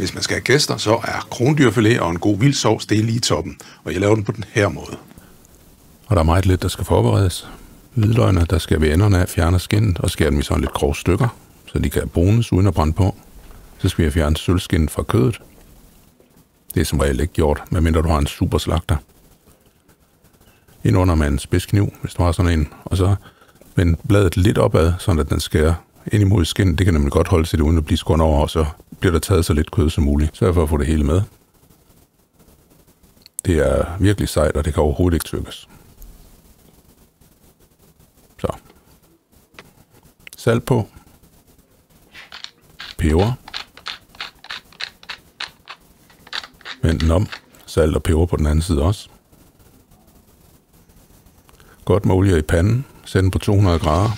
Hvis man skal have gæster, så er krondyrfilet og en god vildsovs, det er lige toppen. Og jeg laver den på den her måde. Og der er meget lidt, der skal forberedes. Hvidløgene, der skal ved enderne af fjerne skindet og skære dem i sådan lidt grove stykker, så de kan brunes uden at brænde på. Så skal vi fjerne sølvskindet fra kødet. Det er som regel ikke gjort, medmindre du har en super slagter. Ind under med en spidskniv, hvis du har sådan en, og så vend bladet lidt opad, så den skærer ind imod skindet. Det kan nemlig godt holde sig uden at blive skåret over, og så bliver der taget så lidt kød som muligt. Sørg for at få det hele med. Det er virkelig sejt, og det kan overhovedet ikke tykkes. Så. Salt på. Peber. Vend den om. Salt og peber på den anden side også. Godt med olie i panden. Sæt den på 200 grader.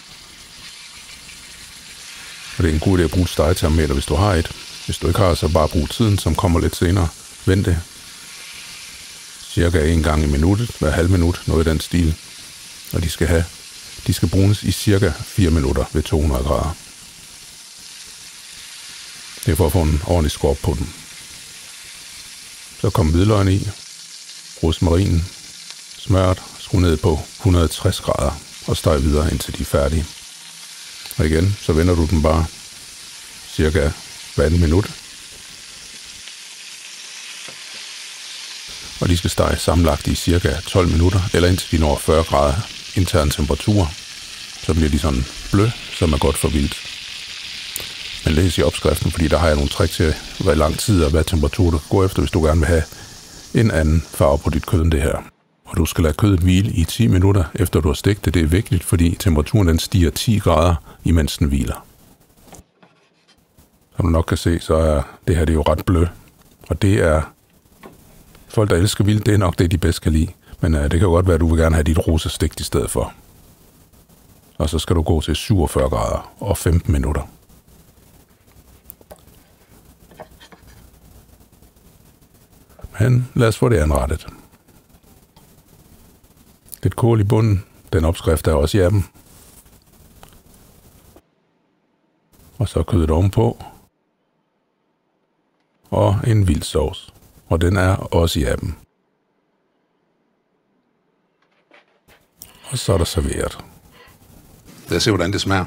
Og det er en god idé at bruge et stegetermometer, hvis du har et. Hvis du ikke har, så bare brug tiden, som kommer lidt senere. Vend det. Cirka en gang i minuttet, hver halv minut, noget i den stil. Og de skal brunes i cirka 4 minutter ved 200 grader. Det er for at få en ordentlig skorp på dem. Så kom hvidløgn i. Rosmarinen. Smørt. Skru ned på 160 grader. Og steg videre indtil de er færdige. Og igen, så vender du dem bare cirka hver anden minut. Og de skal stege sammenlagt i cirka 12 minutter, eller indtil de når 40 grader intern temperatur. Så bliver de sådan blø, som er godt for vildt. Men læs i opskriften, fordi der har jeg nogle trick til, hvor lang tid og hvad temperatur du kan gå efter, hvis du gerne vil have en anden farve på dit kød end det her. Og du skal lade kødet hvile i 10 minutter, efter du har stegt det. Det er vigtigt, fordi temperaturen den stiger 10 grader, imens den hviler. Som du nok kan se, så er det her det er jo ret blø. Og det er folk, der elsker vildt, det er nok det, de bedst kan lide. Men det kan jo godt være, at du vil gerne have dit rosa stegt i stedet for. Og så skal du gå til 47 grader og 15 minutter. Men lad os få det anrettet. Lidt kål i bunden. Den opskrift er også i appen. Og så kødet ovenpå. Og en vild sovs. Og den er også i appen. Og så er der serveret. Lad os se, hvordan det smager.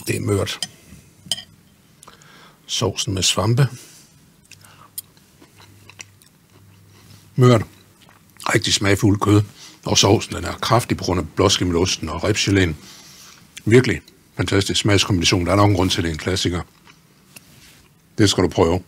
Det er mørt. Sovsen med svampe. Mørt. Rigtig smagfuld kød. Og sovsen den er kraftig på grund af blåskimmelosten og ribsgeléen. Virkelig fantastisk smagskombination. Der er nok en grund til, det er en klassiker. Det skal du prøve.